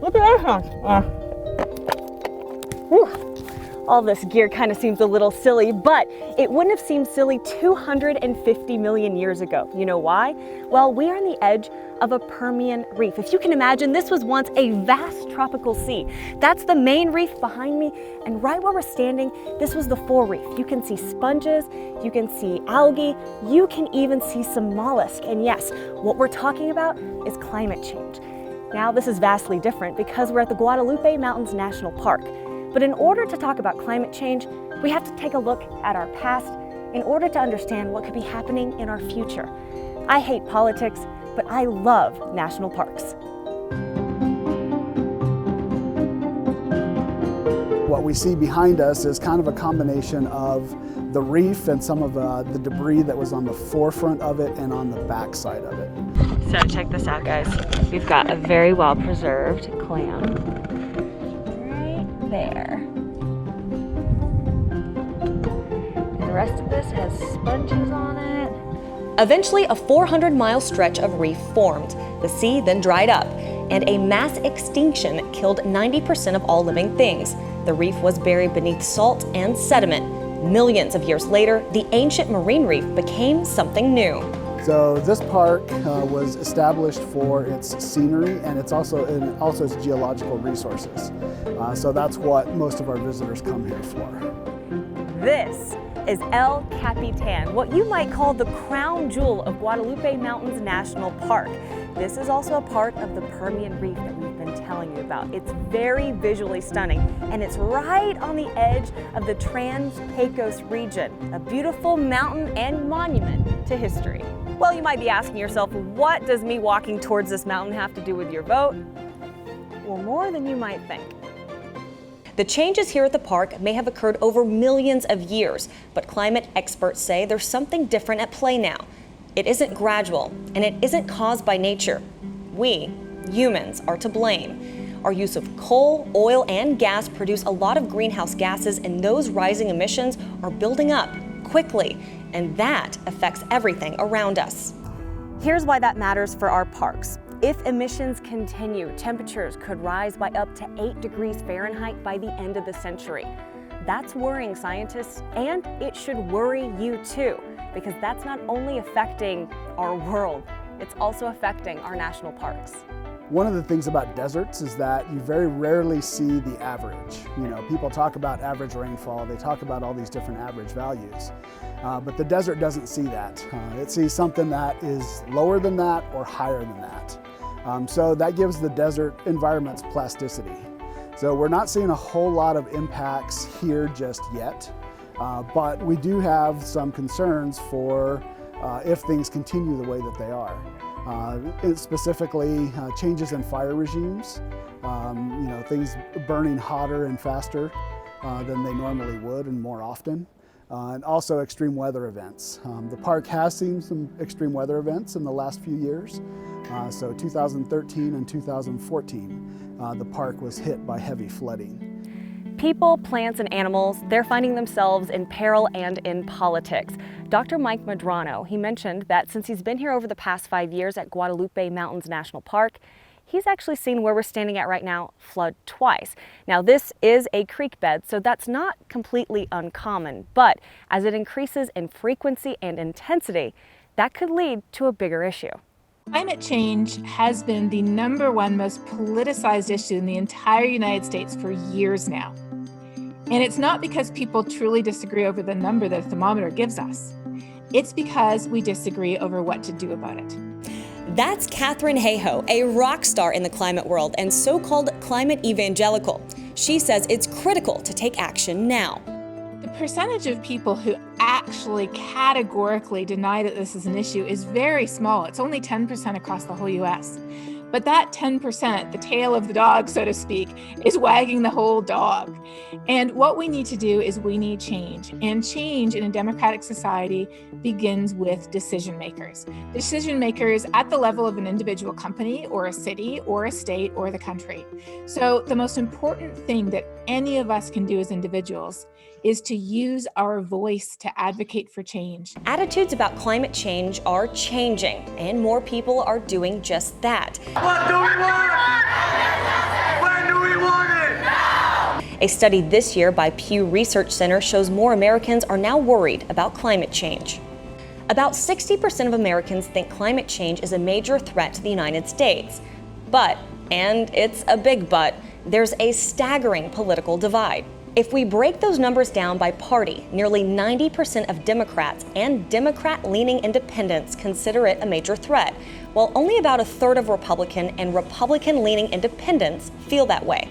Look at that. Whew. All this gear kind of seems a little silly, but it wouldn't have seemed silly 250 million years ago. You know why? Well, we are on the edge of a Permian reef. If you can imagine, this was once a vast tropical sea. That's the main reef behind me, and right where we're standing, this was the forereef. You can see sponges, you can see algae, you can even see some mollusk. And yes, what we're talking about is climate change. Now, this is vastly different because we're at the Guadalupe Mountains National Park. But in order to talk about climate change, we have to take a look at our past in order to understand what could be happening in our future. I hate politics, but I love national parks. What we see behind us is kind of a combination of the reef and some of the debris that was on the forefront of it and on the back side of it. So check this out, guys. We've got a very well preserved clam. There. And the rest of this has sponges on it. Eventually, a 400-mile stretch of reef formed. The sea then dried up, and a mass extinction killed 90% of all living things. The reef was buried beneath salt and sediment. Millions of years later, the ancient marine reef became something new. So this park was established for its scenery and it's also its geological resources. So that's what most of our visitors come here for. This is El Capitan, what you might call the crown jewel of Guadalupe Mountains National Park. This is also a part of the Permian Reef that we've been telling you about. It's very visually stunning, and it's right on the edge of the Trans-Pecos region, a beautiful mountain and monument to history. Well, you might be asking yourself, what does me walking towards this mountain have to do with your vote? Well, more than you might think. The changes here at the park may have occurred over millions of years, but climate experts say there's something different at play now. It isn't gradual, and it isn't caused by nature. We, humans, are to blame. Our use of coal, oil, and gas produce a lot of greenhouse gases, and those rising emissions are building up quickly, and that affects everything around us. Here's why that matters for our parks. If emissions continue, temperatures could rise by up to 8 degrees Fahrenheit by the end of the century. That's worrying scientists, and it should worry you too, because that's not only affecting our world, it's also affecting our national parks. One of the things about deserts is that you very rarely see the average. You know, people talk about average rainfall, they talk about all these different average values, but the desert doesn't see that. It sees something that is lower than that or higher than that. So that gives the desert environments plasticity. So we're not seeing a whole lot of impacts here just yet, but we do have some concerns for if things continue the way that they are. Specifically, changes in fire regimes, things burning hotter and faster than they normally would and more often, and also extreme weather events. The park has seen some extreme weather events in the last few years. So 2013 and 2014, the park was hit by heavy flooding. People, plants, and animals, they're finding themselves in peril and in politics. Dr. Mike Medrano, he mentioned that since he's been here over the past 5 years at Guadalupe Mountains National Park, he's actually seen where we're standing at right now flood twice. Now, this is a creek bed, so that's not completely uncommon, but as it increases in frequency and intensity, that could lead to a bigger issue. Climate change has been the #1 most politicized issue in the entire United States for years now. And it's not because people truly disagree over the number that a thermometer gives us. It's because we disagree over what to do about it. That's Katherine Hayhoe, a rock star in the climate world and so-called climate evangelical. She says it's critical to take action now. The percentage of people who actually categorically deny that this is an issue is very small. It's only 10% across the whole US. But that 10%, the tail of the dog, so to speak, is wagging the whole dog. And what we need to do is we need change. And change in a democratic society begins with decision makers. Decision makers at the level of an individual company or a city or a state or the country. So the most important thing that any of us can do as individuals is to use our voice to advocate for change. Attitudes about climate change are changing, and more people are doing just that. What do we want? A study this year by Pew Research Center shows more Americans are now worried about climate change. About 60% of Americans think climate change is a major threat to the United States. But, and it's a big but, there's a staggering political divide. If we break those numbers down by party, nearly 90% of Democrats and Democrat-leaning independents consider it a major threat, while only about a third of Republican and Republican-leaning independents feel that way.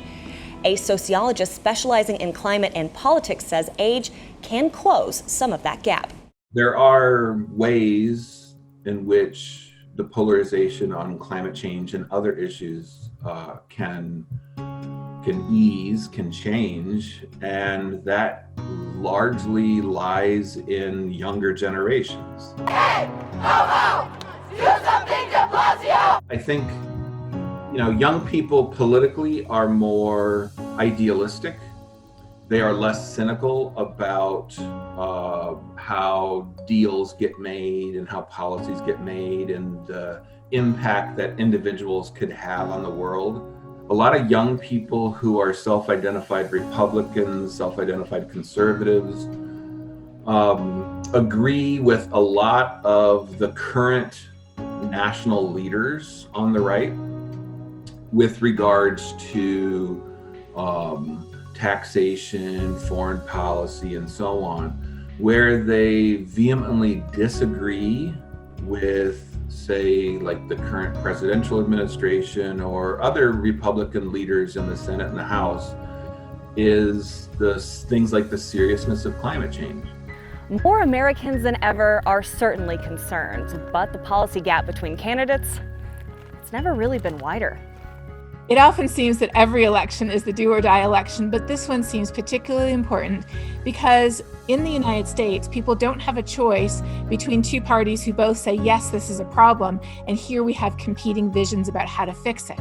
A sociologist specializing in climate and politics says age can close some of that gap. There are ways in which the polarization on climate change and other issues can ease, can change, and that largely lies in younger generations. Hey, ho, ho! Do something, de Blasio! I think, young people politically are more idealistic. They are less cynical about how deals get made and how policies get made and the impact that individuals could have on the world. A lot of young people who are self-identified Republicans, self-identified conservatives, agree with a lot of the current national leaders on the right with regards to taxation, foreign policy, and so on, where they vehemently disagree with, say, like the current presidential administration or other Republican leaders in the Senate and the House, is things like the seriousness of climate change. More Americans than ever are certainly concerned, but the policy gap between candidates, it's never really been wider. It often seems that every election is the do or die election, but this one seems particularly important because in the United States, people don't have a choice between two parties who both say, yes, this is a problem, and here we have competing visions about how to fix it.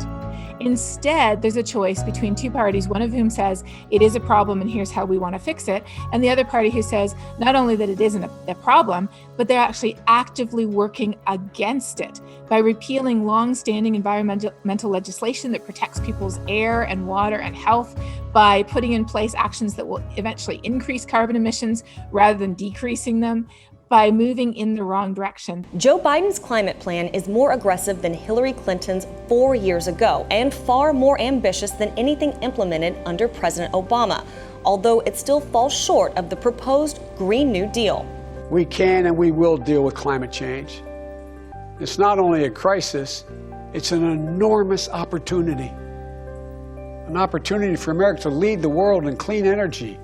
Instead, there's a choice between two parties, one of whom says it is a problem and here's how we want to fix it, and the other party who says not only that it isn't a problem, but they're actually actively working against it by repealing long-standing environmental legislation that protects people's air and water and health, by putting in place actions that will eventually increase carbon emissions rather than decreasing them, by moving in the wrong direction. Joe Biden's climate plan is more aggressive than Hillary Clinton's 4 years ago and far more ambitious than anything implemented under President Obama, although it still falls short of the proposed Green New Deal. We can and we will deal with climate change. It's not only a crisis, it's an enormous opportunity. An opportunity for America to lead the world in clean energy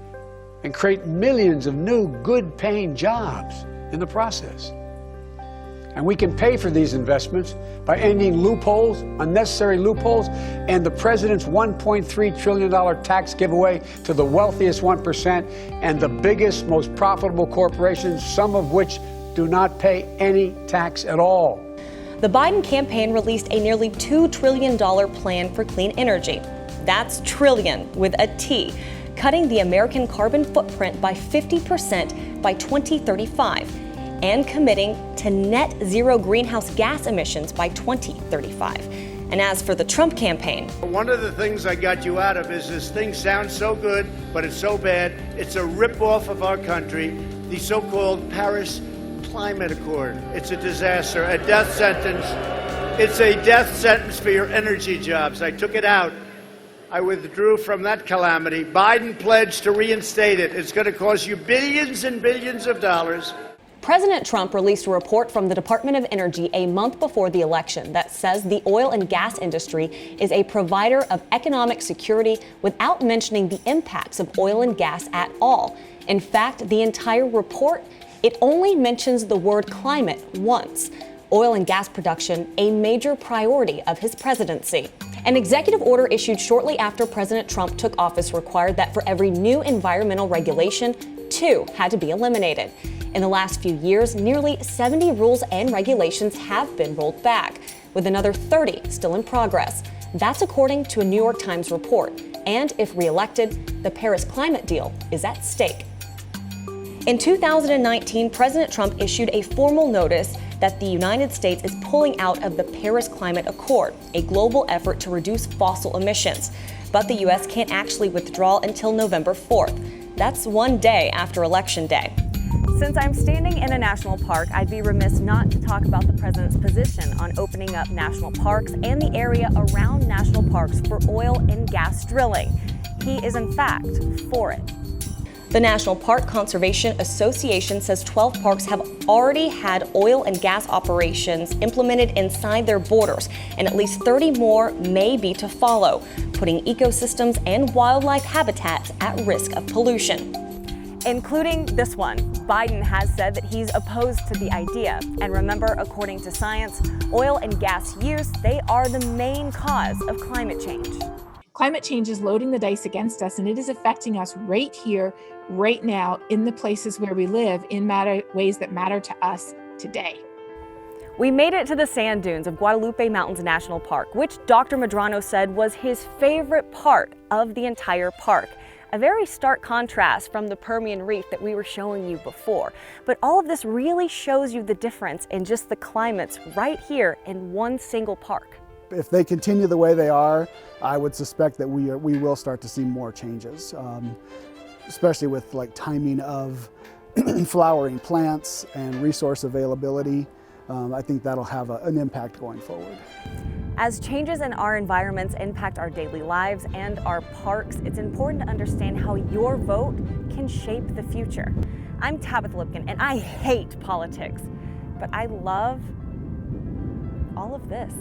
and create millions of new, good-paying jobs in the process. And we can pay for these investments by ending loopholes, unnecessary loopholes, and the president's $1.3 trillion tax giveaway to the wealthiest 1% and the biggest, most profitable corporations, some of which do not pay any tax at all. The Biden campaign released a nearly $2 trillion plan for clean energy. That's trillion with a T, cutting the American carbon footprint by 50% by 2035 and committing to net zero greenhouse gas emissions by 2035. And as for the Trump campaign, one of the things I got you out of is this thing sounds so good, but it's so bad. It's a ripoff of our country, the so-called Paris Climate Accord. It's a disaster, a death sentence. It's a death sentence for your energy jobs. I took it out. I withdrew from that calamity. Biden pledged to reinstate it. It's going to cost you billions and billions of dollars. President Trump released a report from the Department of Energy a month before the election that says the oil and gas industry is a provider of economic security without mentioning the impacts of oil and gas at all. In fact, the entire report, it only mentions the word climate once. Oil and gas production, a major priority of his presidency. An executive order issued shortly after President Trump took office required that for every new environmental regulation, 2 had to be eliminated. In the last few years, nearly 70 rules and regulations have been rolled back, with another 30 still in progress. That's according to a New York Times report. And if reelected, the Paris climate deal is at stake. In 2019, President Trump issued a formal notice that the United States is pulling out of the Paris Climate Accord, a global effort to reduce fossil emissions. But the U.S. can't actually withdraw until November 4th. That's one day after Election Day. Since I'm standing in a national park, I'd be remiss not to talk about the president's position on opening up national parks and the area around national parks for oil and gas drilling. He is, in fact, for it. The National Park Conservation Association says 12 parks have already had oil and gas operations implemented inside their borders, and at least 30 more may be to follow, putting ecosystems and wildlife habitats at risk of pollution. Including this one. Biden has said that he's opposed to the idea. And remember, according to science, oil and gas use, they are the main cause of climate change. Climate change is loading the dice against us, and it is affecting us right here, right now, in the places where we live, in ways that matter to us today. We made it to the sand dunes of Guadalupe Mountains National Park, which Dr. Medrano said was his favorite part of the entire park. A very stark contrast from the Permian Reef that we were showing you before. But all of this really shows you the difference in just the climates right here in one single park. If they continue the way they are, I would suspect that we will start to see more changes, especially with like timing of flowering plants and resource availability. I think that'll have an impact going forward. As changes in our environments impact our daily lives and our parks, it's important to understand how your vote can shape the future. I'm Tabitha Lipkin, and I hate politics, but I love all of this.